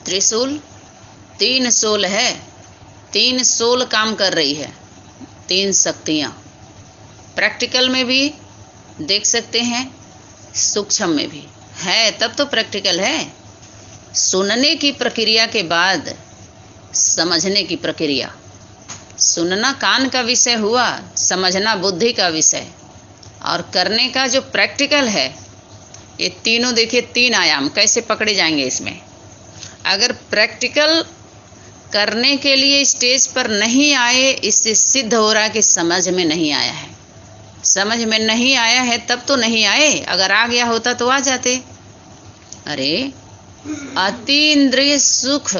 त्रिशूल 3 सोल है, 3 सोल काम कर रही है, 3 शक्तियाँ। प्रैक्टिकल में भी देख सकते हैं, सूक्ष्म में भी है, तब तो प्रैक्टिकल है। सुनने की प्रक्रिया के बाद समझने की प्रक्रिया। सुनना कान का विषय हुआ, समझना बुद्धि का विषय, और करने का जो प्रैक्टिकल है, ये तीनों देखिए 3 आयाम कैसे पकड़े जाएंगे इसमें। अगर प्रैक्टिकल करने के लिए स्टेज पर नहीं आए, इससे सिद्ध हो रहा है कि समझ में नहीं आया है। समझ में नहीं आया है तब तो नहीं आए, अगर आ गया होता तो आ जाते। अरे अतीन्द्रिय सुख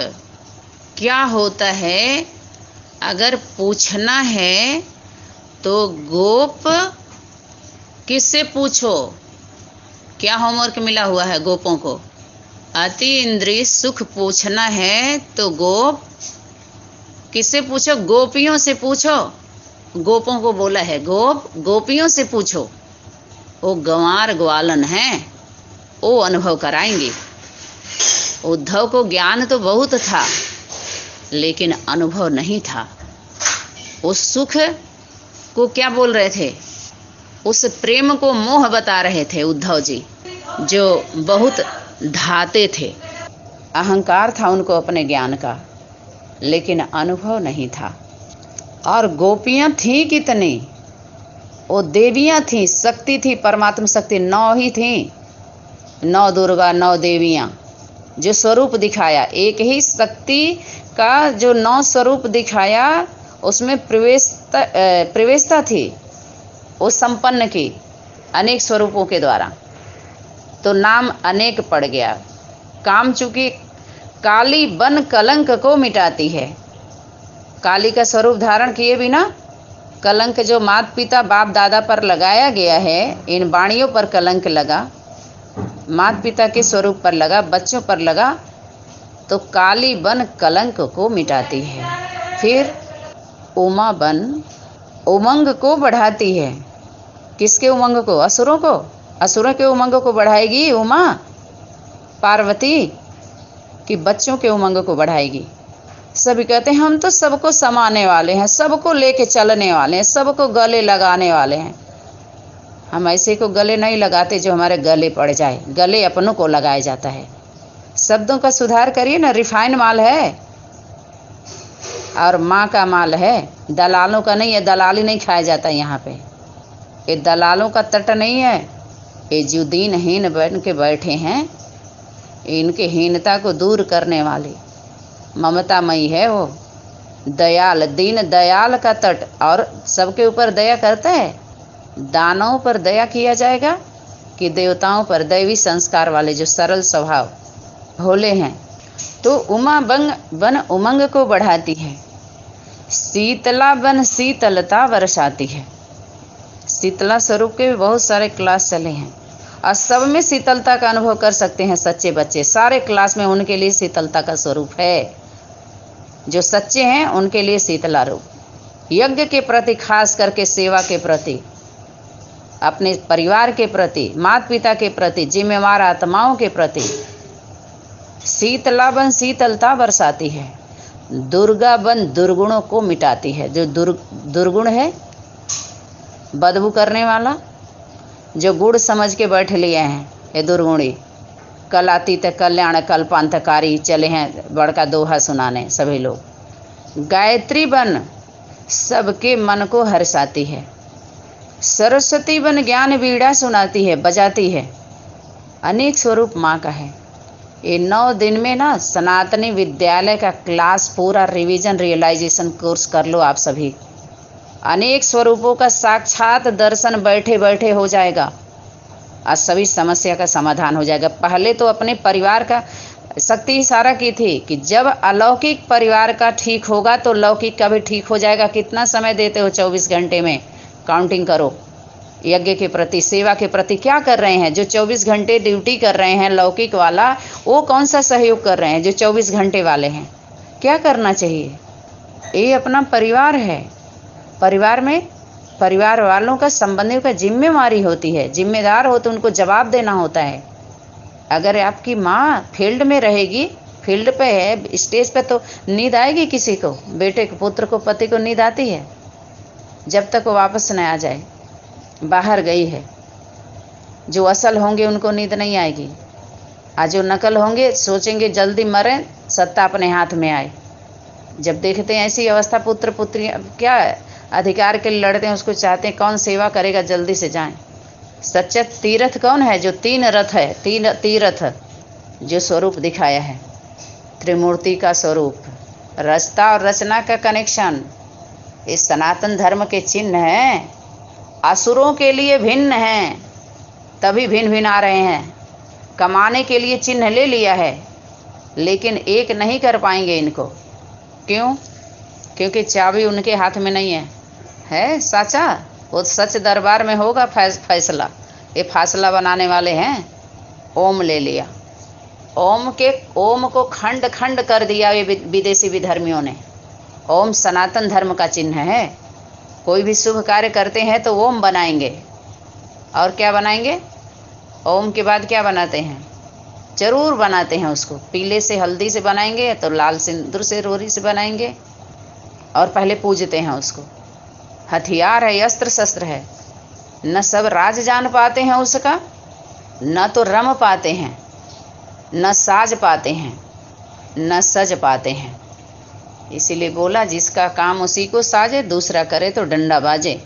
क्या होता है? अगर पूछना है तो गोप किससे पूछो? क्या होमवर्क मिला हुआ है गोपों को? अति इंद्रिय सुख पूछना है तो गोप किससे पूछो? गोपियों से पूछो। गोपों को बोला है गोप, गोपियों से पूछो। वो गंवार ग्वालन हैं, वो अनुभव कराएंगे। उद्धव को ज्ञान तो बहुत था लेकिन अनुभव नहीं था। उस सुख को क्या बोल रहे थे? उस प्रेम को मोह बता रहे थे उद्धव जी, जो बहुत ढाते थे। अहंकार था उनको अपने ज्ञान का, लेकिन अनुभव नहीं था। और गोपियां थी कितनी? वो देवियां थी, शक्ति थी, परमात्मा शक्ति 9 ही थी। 9 दुर्गा, 9 देवियां जो स्वरूप दिखाया, एक ही शक्ति का जो 9 स्वरूप दिखाया, उसमें प्रवेशता थी वो संपन्न की अनेक स्वरूपों के द्वारा, तो नाम अनेक पड़ गया। काम चूंकि काली बन कलंक को मिटाती है। काली का स्वरूप धारण किए बिना कलंक जो माता पिता बाप दादा पर लगाया गया है, इन वाणियों पर कलंक लगा, माता पिता के स्वरूप पर लगा, बच्चों पर लगा, तो काली बन कलंक को मिटाती है। फिर उमा बन उमंग को बढ़ाती है। किसके उमंग को? असुरों को। असुरों के उमंग को बढ़ाएगी उमा पार्वती, कि बच्चों के उमंग को बढ़ाएगी। सभी कहते हैं हम तो सबको समाने वाले हैं, सबको लेके चलने वाले हैं, सबको गले लगाने वाले हैं। हम ऐसे को गले नहीं लगाते जो हमारे गले पड़ जाए, गले अपनों को लगाया जाता है। शब्दों का सुधार करिए ना। रिफाइन माल है और माँ का माल है, दलालों का नहीं है। दलाली नहीं खाया जाता यहाँ पे। ये दलालों का तट नहीं है। ये जो दीनहीन बन के बैठे हैं, इनके हीनता को दूर करने वाले ममतामयी है वो। दयाल, दीन दयाल का तट, और सबके ऊपर दया करता है। दानवों पर दया किया जाएगा कि देवताओं पर? दैवी संस्कार वाले जो सरल स्वभाव भोले हैं। तो उमा बन उमंग को बढ़ाती है। शीतला बन शीतलता बरसाती है। शीतला स्वरूप के भी बहुत सारे क्लास चले हैं और सब में शीतलता का अनुभव कर सकते हैं सच्चे बच्चे। सारे क्लास में उनके लिए शीतलता का स्वरूप है। जो सच्चे हैं उनके लिए शीतला रूप। यज्ञ के प्रति, खास करके सेवा के प्रति, अपने परिवार के प्रति, माता पिता के प्रति, जिम्मेवार आत्माओं के प्रति शीतला बन शीतलता बरसाती है। दुर्गा बन दुर्गुणों को मिटाती है। जो दुर्गुण है, बदबू करने वाला, जो गुण समझ के बैठ लिए हैं, ये दुर्गुणी। कलातीत कल्याण कल्पांतकारी चले हैं बड़का दोहा सुनाने सभी लोग। गायत्री बन सबके मन को हर्षाती है। सरस्वती बन ज्ञान वीणा सुनाती है, बजाती है। अनेक स्वरूप माँ का है। ये 9 दिन में ना सनातनी विद्यालय का क्लास पूरा रिवीजन रियलाइजेशन कोर्स कर लो आप सभी। अनेक स्वरूपों का साक्षात दर्शन बैठे बैठे हो जाएगा और सभी समस्या का समाधान हो जाएगा। पहले तो अपने परिवार का शक्ति इशारा की थी कि जब अलौकिक परिवार का ठीक होगा तो लौकिक का भी ठीक हो जाएगा। कितना समय देते हो? 24 घंटे में काउंटिंग करो। यज्ञ के प्रति, सेवा के प्रति क्या कर रहे हैं? जो 24 घंटे ड्यूटी कर रहे हैं लौकिक वाला, वो कौन सा सहयोग कर रहे हैं? जो 24 घंटे वाले हैं। क्या करना चाहिए? ये अपना परिवार है। परिवार में परिवार वालों का, संबंधियों का जिम्मेवारी होती है। जिम्मेदार हो तो उनको जवाब देना होता है। अगर आपकी माँ फील्ड में रहेगी, फील्ड पे है, स्टेज पे तो नींद आएगी किसी को, बेटे को, पुत्र को, पति को नींद आती है जब तक वो वापस न आ जाए। बाहर गई है, जो असल होंगे उनको नींद नहीं आएगी, आज जो नकल होंगे सोचेंगे जल्दी मरें, सत्ता अपने हाथ में आए। जब देखते हैं ऐसी अवस्था, पुत्र पुत्री क्या अधिकार के लिए लड़ते हैं, उसको चाहते हैं कौन सेवा करेगा, जल्दी से जाएं। सच्चा तीर्थ कौन है? जो तीन रथ है, तीन तीर्थ जो स्वरूप दिखाया है, त्रिमूर्ति का स्वरूप, रचता और रचना का कनेक्शन, इस सनातन धर्म के चिन्ह हैं। असुरों के लिए भिन्न हैं, तभी भिन्न भिन्न आ रहे हैं। कमाने के लिए चिन्ह ले लिया है, लेकिन एक नहीं कर पाएंगे इनको। क्यों? क्योंकि चाबी उनके हाथ में नहीं है साचा। वो सच दरबार में होगा फैसला। ये फासला बनाने वाले हैं। ओम ले लिया, ओम को खंड खंड कर दिया ये विदेशी विधर्मियों ने। ओम सनातन धर्म का चिन्ह है। कोई भी शुभ कार्य करते हैं तो ओम बनाएंगे। और क्या बनाएंगे? ओम के बाद क्या बनाते हैं? जरूर बनाते हैं उसको, पीले से हल्दी से बनाएंगे तो लाल सिंदूर से रोरी से बनाएंगे, और पहले पूजते हैं उसको। हथियार है, अस्त्र शस्त्र है। न सब राज जान पाते हैं उसका, न तो रम पाते हैं, न साज पाते हैं, न सज पाते हैं। इसीलिए बोला जिसका काम उसी को साजे, दूसरा करे तो डंडा बाजे।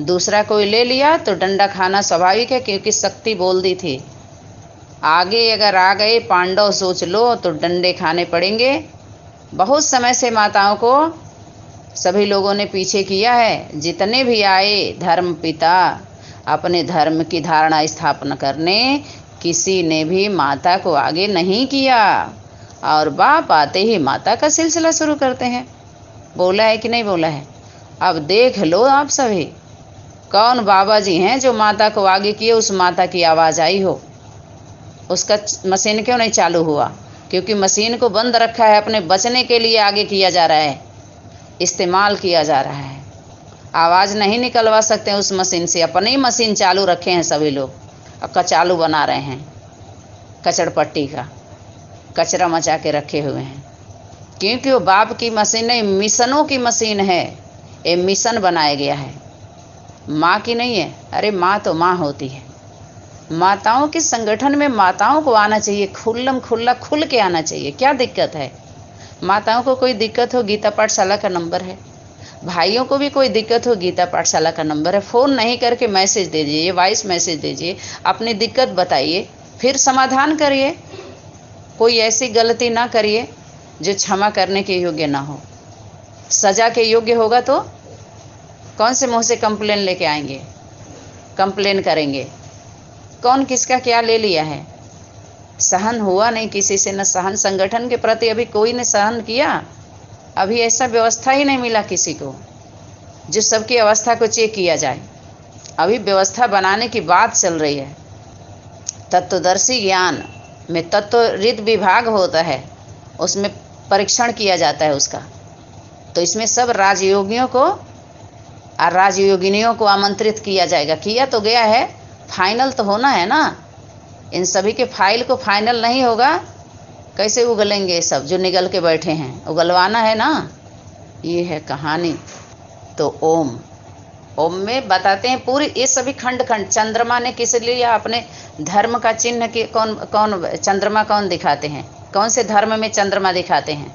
दूसरा कोई ले लिया तो डंडा खाना स्वाभाविक है, क्योंकि शक्ति बोल दी थी। आगे अगर आ गए पांडव सोच लो तो डंडे खाने पड़ेंगे। बहुत समय से माताओं को सभी लोगों ने पीछे किया है। जितने भी आए धर्म पिता अपने धर्म की धारणा स्थापना करने, किसी ने भी माता को आगे नहीं किया, और बाप आते ही माता का सिलसिला शुरू करते हैं। बोला है कि नहीं बोला है? अब देख लो आप सभी, कौन बाबा जी हैं जो माता को आगे किए, उस माता की आवाज़ आई हो। उसका मशीन क्यों नहीं चालू हुआ? क्योंकि मशीन को बंद रखा है, अपने बचने के लिए आगे किया जा रहा है, इस्तेमाल किया जा रहा है। आवाज़ नहीं निकलवा सकते हैं उस मशीन से, अपनी ही मशीन चालू रखे हैं सभी लोग, अब कचालू बना रहे हैं, कचड़ पट्टी का कचरा मचा के रखे हुए हैं। क्योंकि वो बाप की मशीन नहीं, मिशनों की मशीन है। ये मिशन बनाया गया है, माँ की नहीं है। अरे माँ तो माँ होती है। माताओं के संगठन में माताओं को आना चाहिए, खुल्लम खुल्ला खुल के आना चाहिए। क्या दिक्कत है? माताओं को कोई दिक्कत हो, गीता पाठशाला का नंबर है। भाइयों को भी कोई दिक्कत हो, गीता पाठशाला का नंबर है। फ़ोन नहीं करके मैसेज दे दीजिए, वॉइस मैसेज दीजिए, अपनी दिक्कत बताइए, फिर समाधान करिए। कोई ऐसी गलती ना करिए जो क्षमा करने के योग्य ना हो। सजा के योग्य होगा तो कौन से मुंह से कंप्लेन लेके आएंगे, कंप्लेन करेंगे? कौन किसका क्या ले लिया है? सहन हुआ नहीं किसी से, न सहन संगठन के प्रति अभी कोई ने सहन किया। अभी ऐसा व्यवस्था ही नहीं मिला किसी को जो सबकी अवस्था को चेक किया जाए। अभी व्यवस्था बनाने की बात चल रही है। तत्वदर्शी ज्ञान में तत्वरिद विभाग होता है, उसमें परीक्षण किया जाता है उसका। तो इसमें सब राजयोगियों को और राजयोगिनियों को आमंत्रित किया जाएगा। किया तो गया है, फाइनल तो होना है ना। इन सभी के फाइल को फाइनल नहीं होगा, कैसे उगलेंगे सब जो निगल के बैठे हैं? उगलवाना है ना। ये है कहानी। तो ओम में बताते हैं पूरी ये सभी खंड खंड। चंद्रमा ने किस लिए अपने धर्म का चिन्ह के कौन चंद्रमा कौन दिखाते हैं? कौन से धर्म में चंद्रमा दिखाते हैं?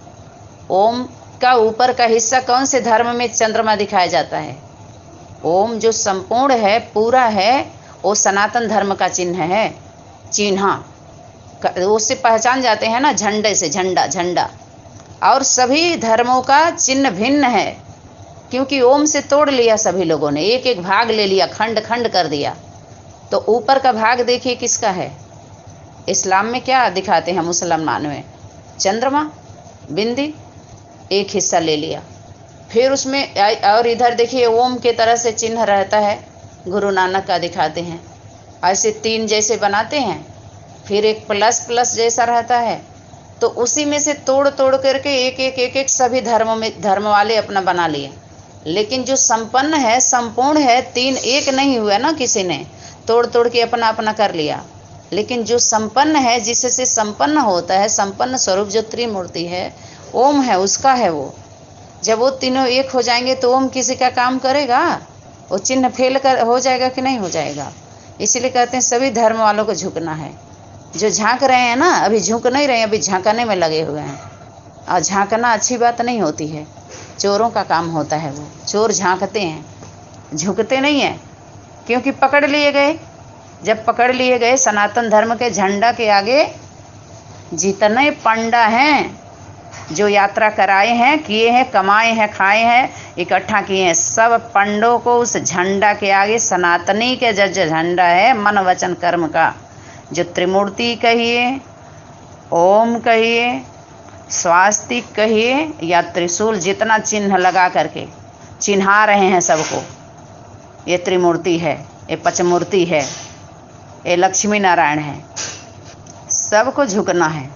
ओम का ऊपर का हिस्सा कौन से धर्म में चंद्रमा दिखाया जाता है? ओम जो संपूर्ण है, पूरा है, वो सनातन धर्म का चिन्ह है। चिन्ह उससे पहचान जाते हैं ना, झंडे से, झंडा। और सभी धर्मों का चिन्ह भिन्न है, क्योंकि ओम से तोड़ लिया सभी लोगों ने, एक एक भाग ले लिया, खंड खंड कर दिया। तो ऊपर का भाग देखिए किसका है? इस्लाम में क्या दिखाते हैं? मुसलमान में चंद्रमा, बिंदी, एक हिस्सा ले लिया। फिर उसमें और इधर देखिए ओम के तरह से चिन्ह रहता है, गुरु नानक का दिखाते हैं। ऐसे तीन जैसे बनाते हैं, फिर एक प्लस प्लस जैसा रहता है। तो उसी में से तोड़ तोड़ करके एक सभी धर्म वाले अपना बना लिए। लेकिन जो संपन्न है, संपूर्ण है, तीन एक नहीं हुआ ना, किसी ने तोड़ तोड़ के अपना अपना कर लिया। लेकिन जो संपन्न है, जिससे संपन्न होता है, संपन्न स्वरूप जो त्रिमूर्ति है, ओम है, उसका है वो। जब वो तीनों एक हो जाएंगे तो ओम किसी का काम करेगा? वो चिन्ह फेल कर हो जाएगा कि नहीं हो जाएगा? इसीलिए कहते हैं सभी धर्म वालों को झुकना है। जो झांक रहे हैं ना, अभी झुक नहीं रहे हैं, अभी झांकने में लगे हुए हैं। और झांकना अच्छी बात नहीं होती है, चोरों का काम होता है वो। चोर झांकते हैं, झुकते नहीं हैं, क्योंकि पकड़ लिए गए। जब पकड़ लिए गए, सनातन धर्म के झंडा के आगे जितने पंडा हैं, जो यात्रा कराए हैं, किए हैं, कमाए हैं, खाए हैं, इकट्ठा किए हैं, सब पंडों को उस झंडा के आगे, सनातनी के जो झंडा है मन वचन कर्म का, जो त्रिमूर्ति कहिए, ओम कहिए, स्वास्तिक कहिए या त्रिशूल, जितना चिन्ह लगा करके चिन्हा रहे हैं सबको, ये त्रिमूर्ति है, ये पंचमूर्ति है, ये लक्ष्मी नारायण है, सबको झुकना है।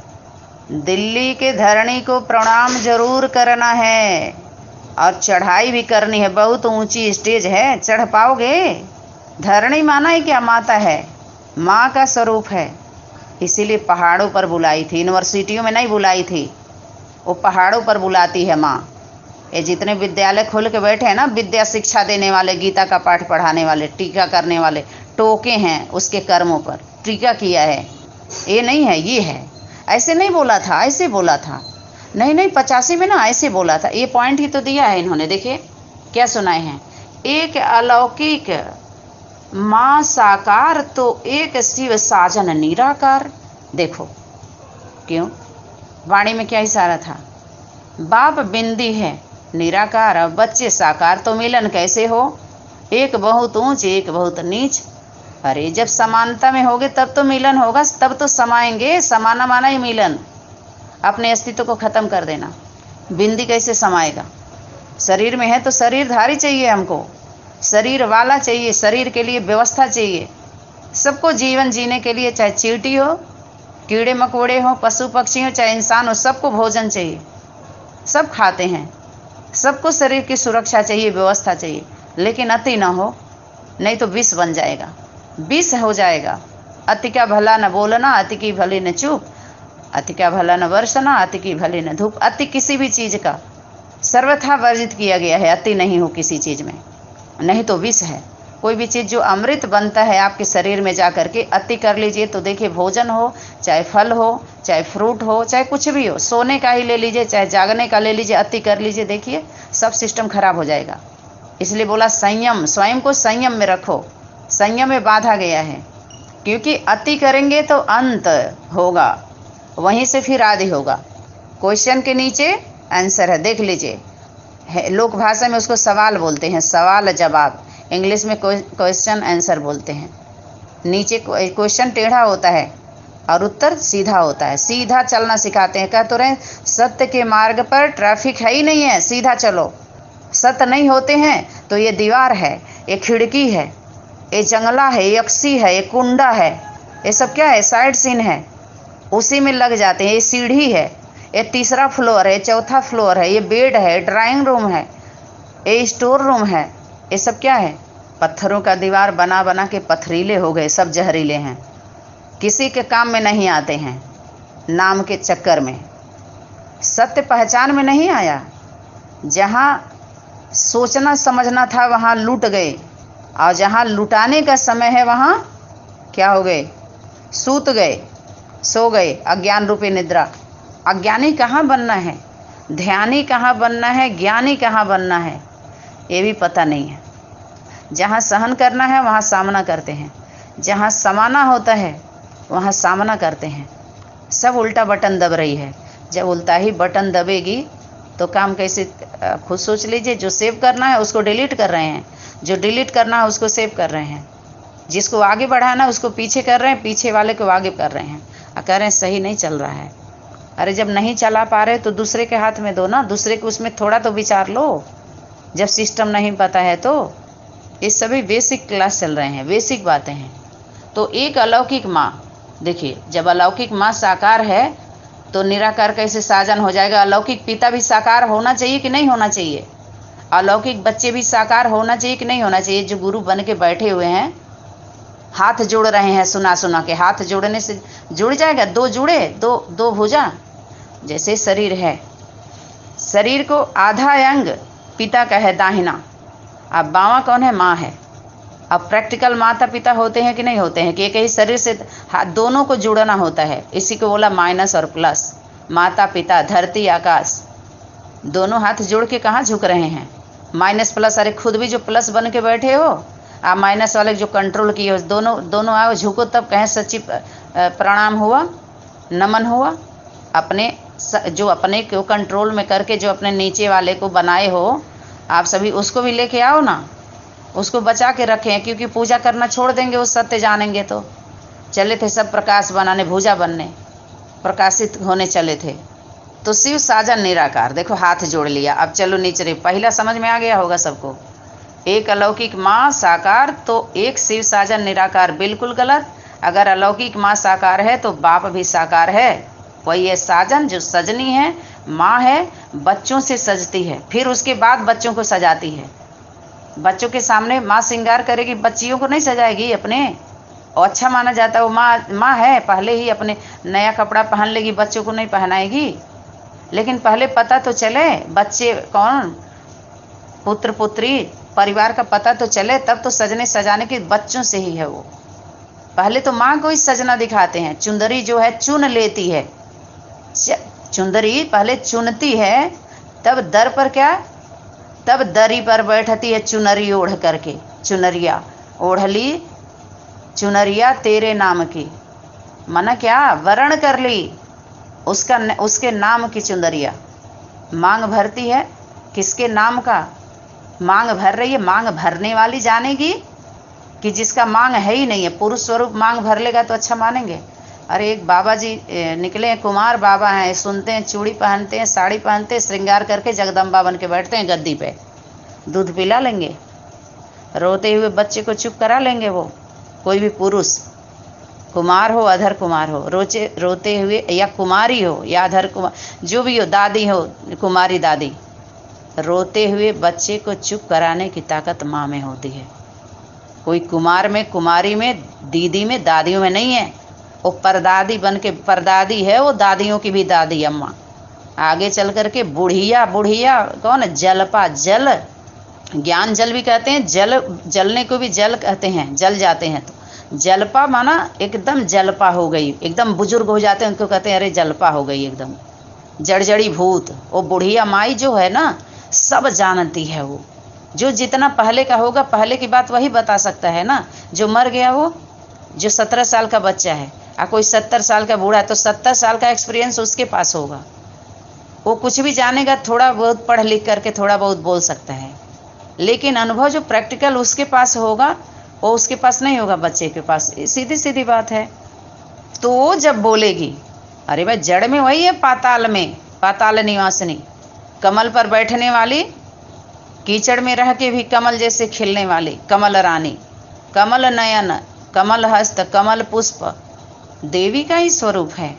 दिल्ली के धरणी को प्रणाम जरूर करना है और चढ़ाई भी करनी है। बहुत ऊंची स्टेज है, चढ़ पाओगे? धरणी माना है क्या? माता है, माँ का स्वरूप है। इसीलिए पहाड़ों पर बुलाई थी, यूनिवर्सिटियों में नहीं बुलाई थी, वो पहाड़ों पर बुलाती है माँ। ये जितने विद्यालय खोल के बैठे हैं ना, विद्या शिक्षा देने वाले, गीता का पाठ पढ़ाने वाले, टीका करने वाले, टोके हैं उसके कर्मों पर, टीका किया है। ये नहीं है, ये है। ऐसे नहीं बोला था, ऐसे बोला था, नहीं 85 में ना ऐसे बोला था। ये पॉइंट ही तो दिया है इन्होंने, देखिए क्या सुनाए हैं। एक अलौकिक माँ साकार तो एक शिव साजन निराकार। देखो क्यों, वाणी में क्या इशारा था? बाप बिंदी है निराकार, अब बच्चे साकार, तो मिलन कैसे हो? एक बहुत ऊंच, एक बहुत नीच। अरे जब समानता में होगे तब तो मिलन होगा, तब तो समाएंगे। समाना माना ही मिलन, अपने अस्तित्व को खत्म कर देना। बिंदी कैसे समाएगा? शरीर में है तो शरीरधारी चाहिए, हमको शरीर वाला चाहिए, शरीर के लिए व्यवस्था चाहिए। सबको जीवन जीने के लिए, चाहे चींटी हो, कीड़े मकोड़े हो, पशु पक्षी हो, चाहे इंसान हो, सबको भोजन चाहिए, सब खाते हैं, सबको शरीर की सुरक्षा चाहिए, व्यवस्था चाहिए। लेकिन अति ना हो, नहीं तो विष बन जाएगा, विष हो जाएगा। अति का भला न बोलना, अति की भली न चूप, अति का भला न वर्षना, अति की भली न धूप। अति किसी भी चीज़ का सर्वथा वर्जित किया गया है, अति नहीं हो किसी चीज़ में, नहीं तो विष है। कोई भी चीज़ जो अमृत बनता है आपके शरीर में जा करके, अति कर लीजिए तो देखिए, भोजन हो, चाहे फल हो, चाहे फ्रूट हो, चाहे कुछ भी हो, सोने का ही ले लीजिए, चाहे जागने का ले लीजिए, अति कर लीजिए, देखिए सब सिस्टम खराब हो जाएगा। इसलिए बोला संयम, स्वयं को संयम में रखो। संयम में बांधा गया है, क्योंकि अति करेंगे तो अंत होगा, वहीं से फिर आदि होगा। क्वेश्चन के नीचे आंसर है, देख लीजिए। लोक भाषा में उसको सवाल बोलते हैं, सवाल जवाब। इंग्लिश में क्वेश्चन आंसर बोलते हैं। नीचे क्वेश्चन टेढ़ा होता है और उत्तर सीधा होता है। सीधा चलना सिखाते हैं। कह तो रहे सत्य के मार्ग पर ट्रैफिक है ही नहीं है, सीधा चलो। सत्य नहीं होते हैं तो ये दीवार है, ये खिड़की है, ये जंगला है, ये अक्सी है, ये कुंडा है, ये सब क्या है? साइड सीन है, उसी में लग जाते हैं। ये सीढ़ी है, ये तीसरा फ्लोर है, चौथा फ्लोर है, ये बेड है, ड्राइंग रूम है, ये स्टोर रूम है। ये सब क्या है? पत्थरों का दीवार बना बना के पथरीले हो गए, सब जहरीले हैं, किसी के काम में नहीं आते हैं, नाम के चक्कर में। सत्य पहचान में नहीं आया। जहाँ सोचना समझना था वहाँ लूट गए, और जहाँ लुटाने का समय है वहाँ क्या हो गए? सूत गए, सो गए, अज्ञान रूपी निद्रा। अज्ञानी कहाँ बनना है, ध्यानी कहाँ बनना है, ज्ञानी कहाँ बनना है, ये भी पता नहीं है। जहाँ सहन करना है वहाँ सामना करते हैं, जहाँ समाना होता है वहाँ सामना करते हैं। सब उल्टा बटन दब रही है। जब उल्टा ही बटन दबेगी तो काम कैसे? खुद सोच लीजिए। जो सेव करना है उसको डिलीट कर रहे हैं, जो डिलीट करना है उसको सेव कर रहे हैं, जिसको आगे बढ़ाना है उसको पीछे कर रहे हैं, पीछे वाले को आगे कर रहे हैं, और कह रहे हैं सही नहीं चल रहा है। अरे जब नहीं चला पा रहे तो दूसरे के हाथ में दो ना, दूसरे को उसमें थोड़ा तो विचार लो। जब सिस्टम नहीं पता है तो ये सभी बेसिक क्लास चल रहे हैं, बेसिक बातें हैं। तो एक अलौकिक माँ, देखिए जब अलौकिक माँ साकार है तो निराकार कैसे साजन हो जाएगा? अलौकिक पिता भी साकार होना चाहिए कि नहीं होना चाहिए? अलौकिक बच्चे भी साकार होना चाहिए कि नहीं होना चाहिए? जो गुरु बन के बैठे हुए हैं, हाथ जोड़ रहे हैं सुना सुना के, हाथ जोड़ने से जुड़ जाएगा, दो जुड़े, दो भुजा। जैसे शरीर है, शरीर को आधा अंग पिता का है दाहिना, अब बावां कौन है? माँ है। अब प्रैक्टिकल माता पिता होते हैं कि नहीं होते हैं कि एक ही शरीर से हाथ दोनों को जुड़ना होता है, इसी को बोला माइनस और प्लस। माता पिता, धरती आकाश, दोनों हाथ जोड़ के कहाँ झुक रहे हैं? Minus plus. अरे खुद भी जो प्लस बन के बैठे हो, आप माइनस वाले जो कंट्रोल किए हो, दोनों आओ झुको, तब कहें सच्ची प्रणाम हुआ, नमन हुआ। अपने जो अपने को कंट्रोल में करके जो अपने नीचे वाले को बनाए हो आप सभी, उसको भी लेके आओ ना, उसको बचा के रखें, क्योंकि पूजा करना छोड़ देंगे उस सत्य जानेंगे तो। चले थे सब प्रकाश बनाने, भूजा बनने, प्रकाशित होने चले थे। तो शिव साजन निराकार, देखो हाथ जोड़ लिया। अब चलो नीचे, पहला समझ में आ गया होगा सबको। एक अलौकिक माँ साकार तो एक शिव साजन निराकार, बिल्कुल गलत। अगर अलौकिक माँ साकार है तो बाप भी साकार है। वही है साजन, जो सजनी है, माँ है, बच्चों से सजती है, फिर उसके बाद बच्चों को सजाती है। बच्चों के सामने माँ श्रृंगार करेगी, बच्चियों को नहीं सजाएगी अपने, और अच्छा माना जाता है वो माँ है, पहले ही अपने नया कपड़ा पहन लेगी, बच्चों को नहीं पहनाएगी। लेकिन पहले पता तो चले बच्चे कौन, पुत्र पुत्री, परिवार का पता तो चले, तब तो सजने सजाने के बच्चों से ही है वो। पहले तो माँ को ही सजना दिखाते हैं। चुंदरी जो है चुन लेती है, चुंदरी पहले चुनती है, तब दर पर क्या, तब दरी पर बैठती है चुनरी ओढ़ करके। चुनरिया ओढ़ ली, चुनरिया तेरे नाम की, माना क्या, वरण कर ली उसके नाम की चुंदरिया। मांग भरती है, किसके नाम का मांग भर रही है? मांग भरने वाली जानेगी कि जिसका मांग है ही नहीं है। पुरुष स्वरूप मांग भर लेगा तो अच्छा मानेंगे। अरे एक बाबा जी निकले हैं, कुमार बाबा हैं, सुनते हैं, चूड़ी पहनते हैं, साड़ी पहनते हैं, श्रृंगार करके जगदम्बा बन के बैठते हैं गद्दी पे, दूध पिला लेंगे, रोते हुए बच्चे को चुप करा लेंगे। वो कोई भी पुरुष, कुमार हो अधर कुमार हो, रोते हुए, या कुमारी हो या अधर कुमार, जो भी हो, दादी हो, कुमारी दादी, रोते हुए बच्चे को चुप कराने की ताकत माँ में होती है। कोई कुमार में, कुमारी में, दीदी में, दादियों में नहीं है। वो परदादी बन के, परदादी है वो, दादियों की भी दादी अम्मा। आगे चल करके बुढ़िया, बुढ़िया कौन है? जलपा, जल, ज्ञान जल भी कहते हैं, जल, जलने को भी जल कहते हैं, जल जाते हैं तो जलपा माना एकदम जलपा हो गई, एकदम बुजुर्ग हो जाते हैं, उनको कहते हैं अरे जलपा हो गई, एकदम जड़जड़ी भूत। वो बुढ़िया माई जो है ना, सब जानती है वो। जो जितना पहले का होगा, पहले की बात वही बता सकता है ना। जो मर गया वो, जो 17 साल का बच्चा है और कोई 70 साल का बूढ़ा है, तो 70 साल का एक्सपीरियंस उसके पास होगा। वो कुछ भी जानेगा, थोड़ा बहुत पढ़ लिख करके थोड़ा बहुत बोल सकता है, लेकिन अनुभव जो प्रैक्टिकल उसके पास होगा वो उसके पास नहीं होगा, बच्चे के पास। सीधी सीधी बात है। तो वो जब बोलेगी, अरे भाई जड़ में वही है, पाताल में, पाताल निवासिनी, कमल पर बैठने वाली, कीचड़ में रह के भी कमल जैसे खिलने वाली, कमल रानी, कमल नयन, कमल हस्त, कमल पुष्प, देवी का ही स्वरूप है।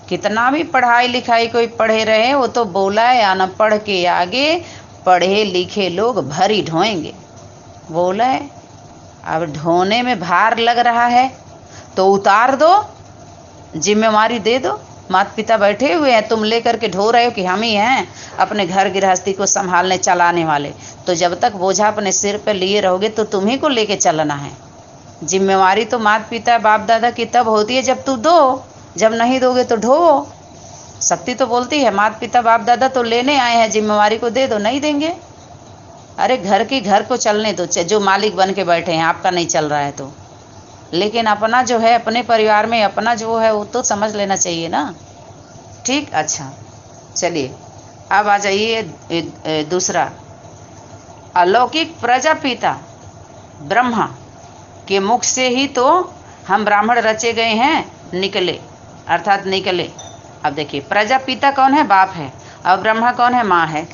कितना भी पढ़ाई लिखाई कोई पढ़े रहे, वो तो बोला है, या न पढ़ के आगे पढ़े लिखे लोग भरी ढोएंगे, बोला है। अब ढोने में भार लग रहा है तो उतार दो, जिम्मेवारी दे दो। माता पिता बैठे हुए हैं, तुम लेकर के ढो रहे हो कि हम ही हैं अपने घर गृहस्थी को संभालने चलाने वाले। तो जब तक बोझा अपने सिर पर लिए रहोगे तो तुम्ही को लेके चलना है। जिम्मेवारी तो माता पिता बाप दादा की तब होती है जब तू दो, जब नहीं दोगे तो ढो। शक्ति तो बोलती है माता पिता बाप दादा तो लेने आए हैं, जिम्मेवारी को दे दो, नहीं देंगे। अरे घर की घर को चलने दो, जो मालिक बन के बैठे हैं, आपका नहीं चल रहा है तो। लेकिन अपना जो है, अपने परिवार में अपना जो है वो तो समझ लेना चाहिए ना। ठीक, अच्छा चलिए अब आ जाइए दूसरा। अलौकिक प्रजापिता ब्रह्मा के मुख से ही तो हम ब्राह्मण रचे गए हैं, निकले, अर्थात निकले। अब देखिए, प्रजापिता कौन है? बाप है। अब ब्रह्मा कौन है? माँ है।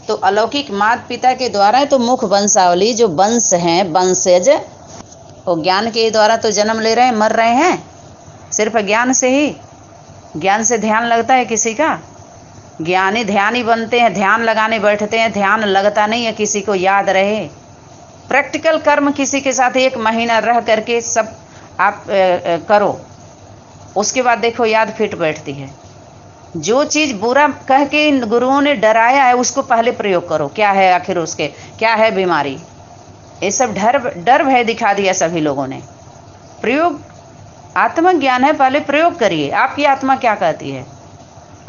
तो अलौकिक माता पिता के द्वारा तो मुख वंशावली, जो वंश हैं, वंशज, वो ज्ञान के द्वारा तो जन्म ले रहे हैं, मर रहे हैं सिर्फ ज्ञान से ही। ज्ञान से ध्यान लगता है किसी का? ज्ञानी ध्यानी बनते हैं, ध्यान लगाने बैठते हैं, ध्यान लगता नहीं है किसी को याद रहे। प्रैक्टिकल कर्म किसी के साथ 1 महीना रह करके सब आप करो, उसके बाद देखो याद फिट बैठती है। जो चीज़ बुरा कह के इन गुरुओं ने डराया है उसको पहले प्रयोग करो। क्या है आखिर उसके, क्या है बीमारी, ये सब डर भय दिखा दिया सभी लोगों ने। प्रयोग आत्मज्ञान है, पहले प्रयोग करिए। आपकी आत्मा क्या कहती है,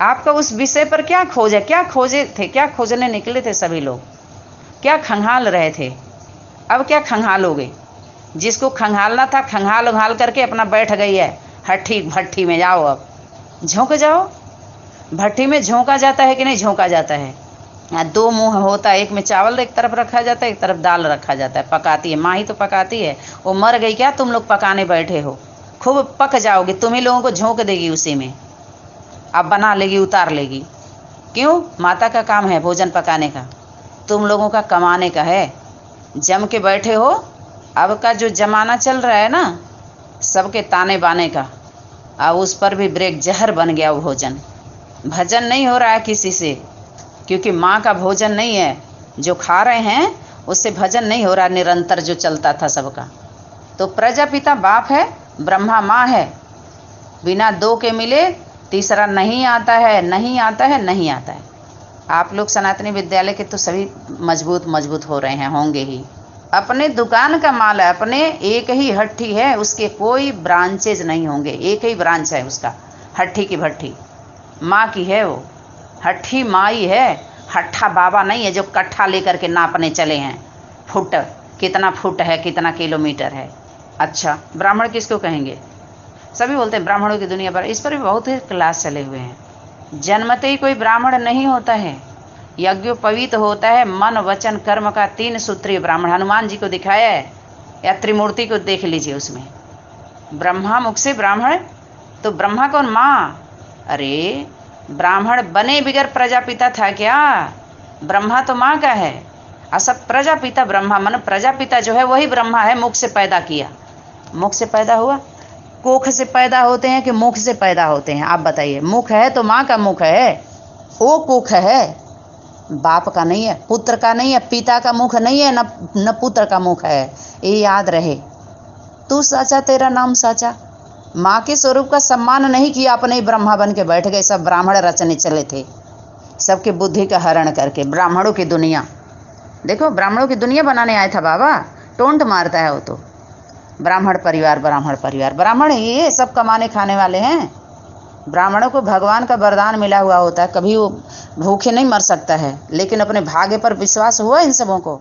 आपका उस विषय पर क्या खोज है, क्या खोजे थे, क्या खोजने निकले थे सभी लोग, क्या खंगाल रहे थे, अब क्या खंगालोगे। जिसको खंगालना था खंगाल उंगाल करके अपना बैठ गई है हट्ठी भट्ठी में। जाओ अब झोंक जाओ। भट्टी में झोंका जाता है कि नहीं झोंका जाता है। 2 मुंह होता है, एक में चावल एक तरफ रखा जाता है, एक तरफ दाल रखा जाता है। पकाती है माँ ही तो पकाती है। वो मर गई क्या, तुम लोग पकाने बैठे हो, खूब पक जाओगे, तुम ही लोगों को झोंक देगी उसी में, अब बना लेगी उतार लेगी। क्यों, माता का काम है भोजन पकाने का, तुम लोगों का कमाने का है। जम के बैठे हो। अब का जो जमाना चल रहा है ना सबके ताने बाने का, अब उस पर भी ब्रेक जहर बन गया वो भोजन। भजन नहीं हो रहा है किसी से, क्योंकि माँ का भोजन नहीं है जो खा रहे हैं, उससे भजन नहीं हो रहा निरंतर जो चलता था सबका। तो प्रजापिता बाप है, ब्रह्मा माँ है, बिना 2 के मिले तीसरा नहीं आता है, नहीं आता है, नहीं आता है। आप लोग सनातनी विद्यालय के तो सभी मजबूत हो रहे हैं, होंगे ही। अपने दुकान का माल है, अपने एक ही हट्ठी है, उसके कोई ब्रांचेज नहीं होंगे, एक ही ब्रांच है उसका, हट्ठी की भट्ठी माँ की है वो। हट्ठी माई है, हट्ठा बाबा नहीं है जो कट्ठा लेकर के नापने चले हैं फुट, कितना फुट है, कितना किलोमीटर है। अच्छा, ब्राह्मण किसको कहेंगे, सभी बोलते हैं ब्राह्मणों की दुनिया पर। इस पर भी बहुत ही क्लास चले हुए हैं। जन्मते ही कोई ब्राह्मण नहीं होता है, यज्ञोपवीत होता है मन वचन कर्म का 3 सूत्रीय ब्राह्मण। हनुमान जी को दिखाया है, या त्रिमूर्ति को देख लीजिए, उसमें ब्रह्मा मुख से ब्राह्मण। तो ब्रह्मा कौन, माँ। अरे ब्राह्मण बने बिगर प्रजापिता था क्या, ब्रह्मा तो माँ का है। सब प्रजापिता ब्रह्मा, मन प्रजापिता जो है वही ब्रह्मा है, मुख से पैदा किया। मुख से पैदा हुआ, कोख से पैदा होते हैं कि मुख से पैदा होते हैं, आप बताइए। मुख है तो माँ का मुख है, वो कोख है, बाप का नहीं है, पुत्र का नहीं है, पिता का मुख नहीं है, न पुत्र का मुख है, ये याद रहे। तू साचा तेरा नाम साचा। माँ के स्वरूप का सम्मान नहीं किया, अपने ही ब्रह्मा बन के बैठ गए। सब ब्राह्मण रचने चले थे, सबके बुद्धि का हरण करके। ब्राह्मणों की दुनिया देखो, ब्राह्मणों की दुनिया बनाने आया था बाबा, टोंट मारता है वो तो। ब्राह्मण परिवार, ब्राह्मण परिवार, ब्राह्मण ये सब कमाने खाने वाले हैं। ब्राह्मणों को भगवान का वरदान मिला हुआ होता है, कभी वो भूखे नहीं मर सकता है, लेकिन अपने भाग्य पर विश्वास हुआ इन सबों को।